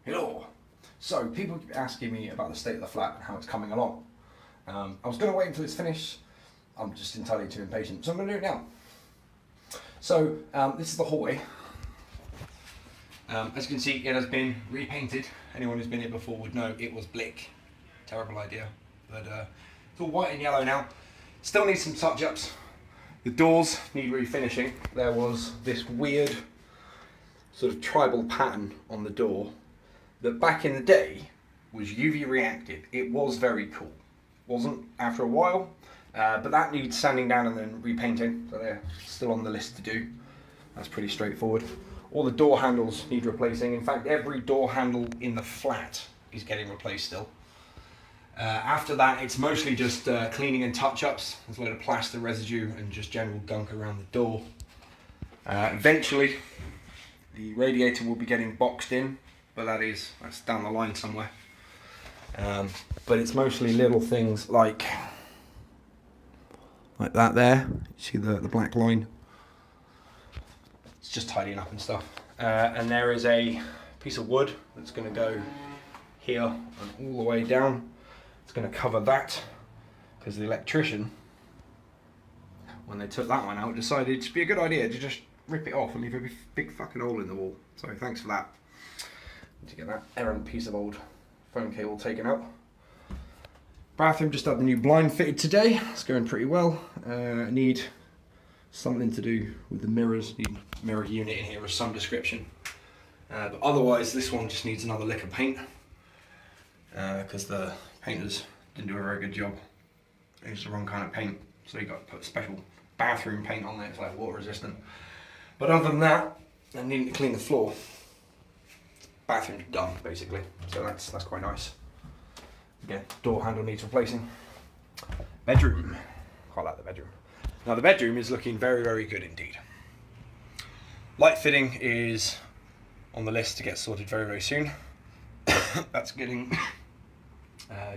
Hello. So people keep asking me about the state of the flat and how it's coming along. I was going to wait until it's finished. I'm just entirely too impatient, so I'm going to do it now. So this is the hallway. As you can see, it has been repainted. Anyone who's been here before would know it was blick. Terrible idea, but it's all white and yellow now. Still needs some touch-ups. The doors need refinishing. There was this weird sort of tribal pattern on the door that back in the day was UV reactive. It was very cool. Wasn't after a while, but that needs sanding down and then repainting. So they're still on the list to do. That's pretty straightforward. All the door handles need replacing. In fact, every door handle in the flat is getting replaced still. After that, it's mostly just cleaning and touch-ups. There's a load of plaster residue and just general gunk around the door. Eventually, the radiator will be getting boxed in, but that's down the line somewhere. But it's mostly little things like that there. You see the black line? It's just tidying up and stuff. And there is a piece of wood that's going to go here and all the way down. It's going to cover that because the electrician, when they took that one out, decided it'd be a good idea to just rip it off and leave a big fucking hole in the wall. So thanks for that. Need to get that errant piece of old phone cable taken out. Bathroom just had the new blind fitted today. It's going pretty well. Need something to do with the mirrors. Need a mirror unit in here of some description. But otherwise, this one just needs another lick of paint because the painters didn't do a very good job. It was the wrong kind of paint, so you got to put special bathroom paint on there. It's like water resistant. But other than that, I need to clean the floor. Bathroom's done basically, so that's quite nice. Again, door handle needs replacing. Bedroom, quite like the bedroom. Now the bedroom is looking very, very good indeed. Light fitting is on the list to get sorted very, very soon. That's getting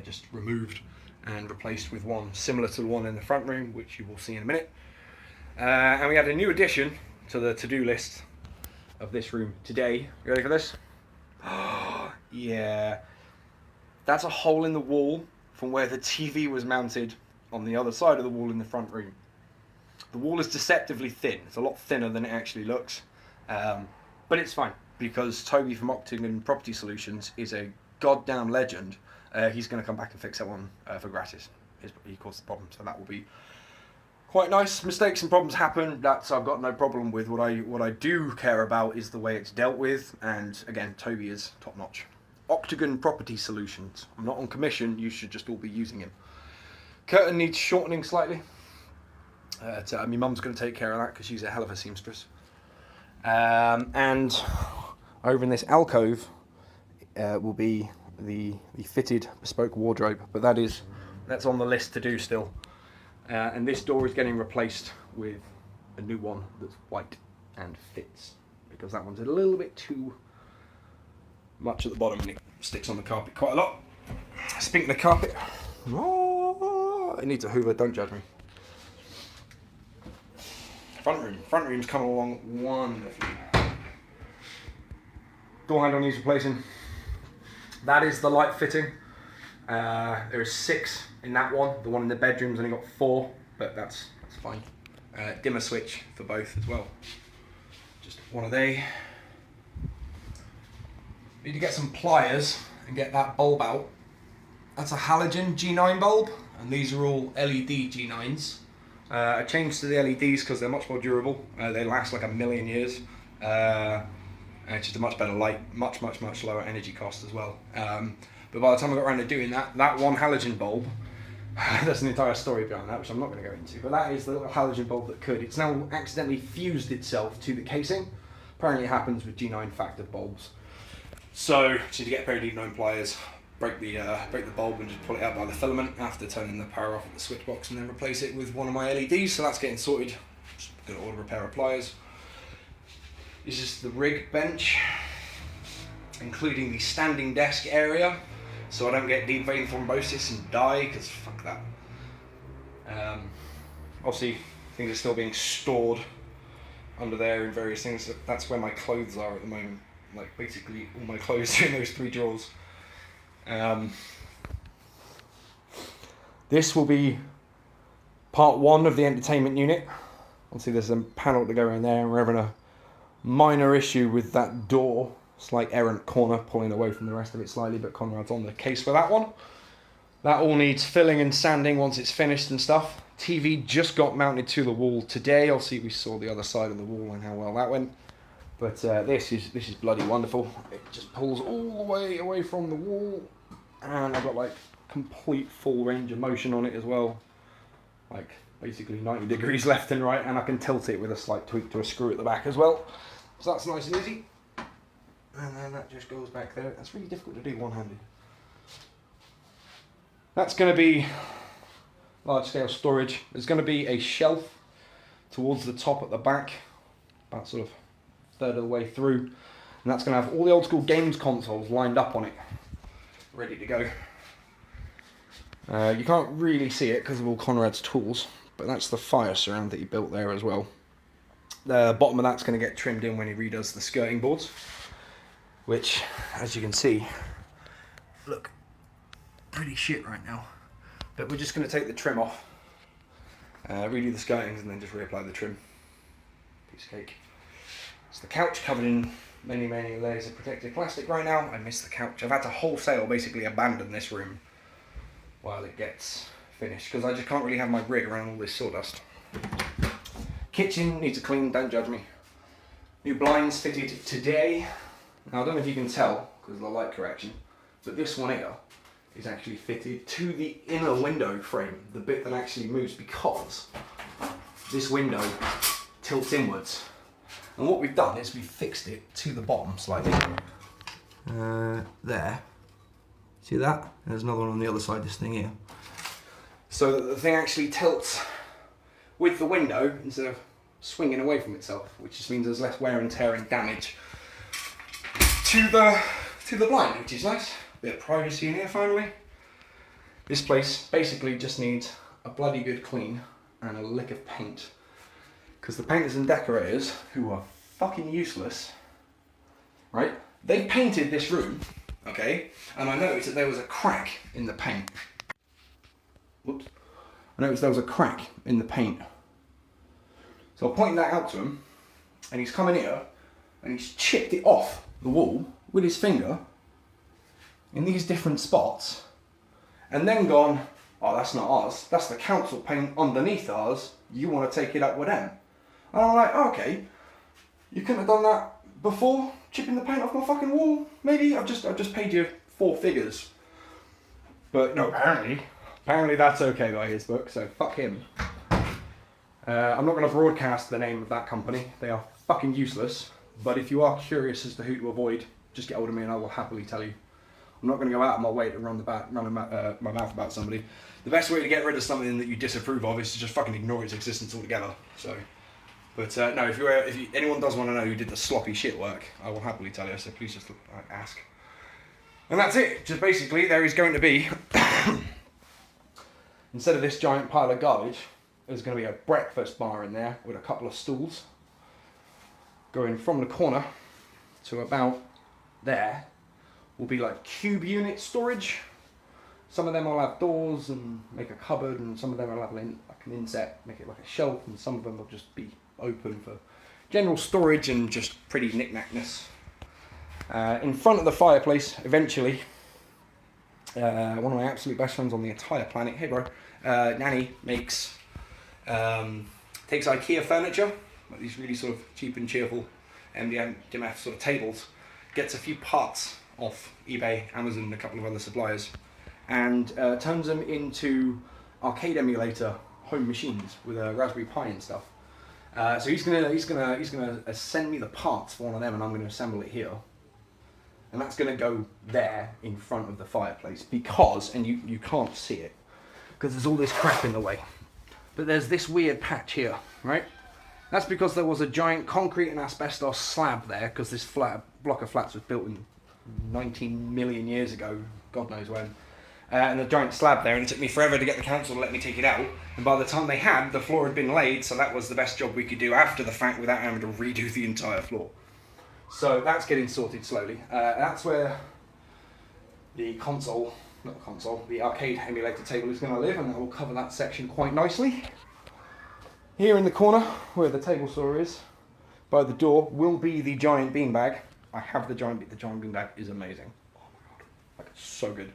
just removed and replaced with one similar to the one in the front room, which you will see in a minute. And we had a new addition to the to-do list of this room today. You ready for this? Yeah. That's a hole in the wall from where the TV was mounted on the other side of the wall in the front room. The wall is deceptively thin. It's a lot thinner than it actually looks. But it's fine, because Toby from Octagon Property Solutions is a goddamn legend. He's going to come back and fix that one for gratis. He caused the problem, so that will be quite nice. Mistakes and problems happen. I've got no problem with. What I do care about is the way it's dealt with. And again, Toby is top notch. Octagon Property Solutions. I'm not on commission. You should just all be using him. Curtain needs shortening slightly. My mum's going to take care of that because she's a hell of a seamstress. And over in this alcove will be the fitted bespoke wardrobe, but that's on the list to do still. And this door is getting replaced with a new one that's white and fits, because that one's a little bit too much at the bottom and it sticks on the carpet quite a lot. Speaking of carpet, it needs a hoover, don't judge me. Front room's coming along wonderfully. Door handle needs replacing. That is the light fitting. There is 6 in that one. The one in the bedroom's only got 4, but that's fine. Dimmer switch for both as well. Just one a day. Need to get some pliers and get that bulb out. That's a halogen G9 bulb, and these are all LED G9s. I changed to the LEDs because they're much more durable. They last like a million years. And it's just a much better light, much lower energy cost as well. But by the time I got around to doing that one halogen bulb, there's an entire story behind that, which I'm not going to go into, but that is the little halogen bulb that could. It's now accidentally fused itself to the casing. Apparently it happens with G9 factor bulbs. So to get a pair of D9 pliers, break the bulb and just pull it out by the filament after turning the power off at the switch box, and then replace it with one of my LEDs. So that's getting sorted. Just going to order a pair of pliers. This is the rig bench, including the standing desk area, so I don't get deep vein thrombosis and die, because fuck that. Obviously, things are still being stored under there in various things. That's where my clothes are at the moment. like basically all my clothes in those 3 drawers. This will be part 1 of the entertainment unit. Obviously there's a panel to go around there, and we're having a minor issue with that door. Slight errant corner pulling away from the rest of it slightly, but Conrad's on the case for that one. That all needs filling and sanding once it's finished and stuff. TV just got mounted to the wall today. Obviously we saw the other side of the wall and how well that went. But this is bloody wonderful. It just pulls all the way away from the wall, and I've got like complete full range of motion on it as well. Like basically 90 degrees left and right, and I can tilt it with a slight tweak to a screw at the back as well. So that's nice and easy. And then that just goes back there. That's really difficult to do one-handed. That's going to be large scale storage. There's going to be a shelf towards the top at the back, about sort of third of the way through, and that's going to have all the old school games consoles lined up on it, ready to go. You can't really see it because of all Conrad's tools, but that's the fire surround that he built there as well. The bottom of that's going to get trimmed in when he redoes the skirting boards, which, as you can see, look pretty shit right now. But we're just going to take the trim off, redo the skirtings, and then just reapply the trim. Piece of cake. It's the couch covered in many layers of protective plastic right now. I miss the couch. I've had to wholesale basically abandon this room while it gets finished, because I just can't really have my rig around all this sawdust. Kitchen needs a clean, don't judge me. New blinds fitted today. Now I don't know if you can tell because of the light correction, but this one here is actually fitted to the inner window frame, the bit that actually moves, because this window tilts inwards. And what we've done is we've fixed it to the bottom slightly. There. See that? There's another one on the other side, this thing here. So that the thing actually tilts with the window instead of swinging away from itself, which just means there's less wear and tear and damage to the blind, which is nice. Bit of privacy in here finally. This place basically just needs a bloody good clean and a lick of paint. Because the painters and decorators, who are fucking useless, right? They painted this room, okay? And I noticed that there was a crack in the paint. Whoops. I noticed there was a crack in the paint. So I pointed that out to him, and he's come in here, and he's chipped it off the wall with his finger in these different spots, and then gone, oh, that's not ours, that's the council paint underneath ours, you want to take it up with them. And I'm like, oh, okay, you couldn't have done that before chipping the paint off my fucking wall? Maybe I've just paid you 4 figures. But no, apparently that's okay by his book, so fuck him. I'm not going to broadcast the name of that company, they are fucking useless, but if you are curious as to who to avoid, just get hold of me and I will happily tell you. I'm not going to go out of my way to run my mouth about somebody. The best way to get rid of something that you disapprove of is to just fucking ignore its existence altogether. So, but no, if anyone does want to know who did the sloppy shit work, I will happily tell you. So please just ask. And that's it. Just basically, there is going to be, instead of this giant pile of garbage, there's going to be a breakfast bar in there with a couple of stools going from the corner to about there. Will be like cube unit storage. Some of them will have doors and make a cupboard, and some of them will have like an inset, make it like a shelf, and some of them will just be open for general storage and just pretty knick-knackness. In front of the fireplace, eventually, one of my absolute best friends on the entire planet, hey bro, Nanny makes, takes IKEA furniture, like these really sort of cheap and cheerful MDF sort of tables, gets a few parts off eBay, Amazon, and a couple of other suppliers, and turns them into arcade emulator home machines with a Raspberry Pi and stuff. So he's gonna send me the parts for one of them, and I'm gonna assemble it here, and that's gonna go there in front of the fireplace because, and you can't see it because there's all this crap in the way, but there's this weird patch here, right? That's because there was a giant concrete and asbestos slab there, because this block of flats was built in 19 million years ago, God knows when, and a giant slab there, and it took me forever to get the council to let me take it out, and by the time they had, the floor had been laid, so that was the best job we could do after the fact without having to redo the entire floor. So that's getting sorted slowly. That's where the console, not the console, the arcade emulator table is going to live, and that will cover that section quite nicely. Here in the corner, where the table saw is, by the door, will be the giant beanbag. I have the giant beanbag is amazing. Oh my god, like it's so good.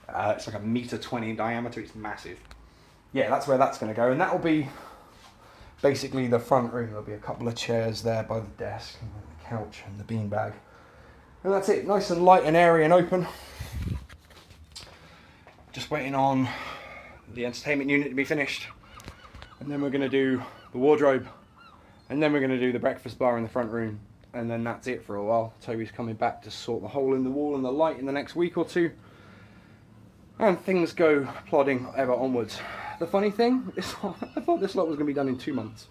It's like 1.20 m in diameter, it's massive. Yeah, that's where that's going to go, and that will be basically the front room. There'll be a couple of chairs there by the desk, and the couch and the beanbag. And that's it, nice and light and airy and open. Just waiting on the entertainment unit to be finished. And then we're going to do the wardrobe. And then we're going to do the breakfast bar in the front room. And then that's it for a while. Toby's coming back to sort the hole in the wall and the light in the next week or two. And things go plodding ever onwards. The funny thing is, I thought this lot was going to be done in 2 months.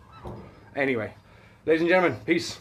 Anyway, ladies and gentlemen, peace.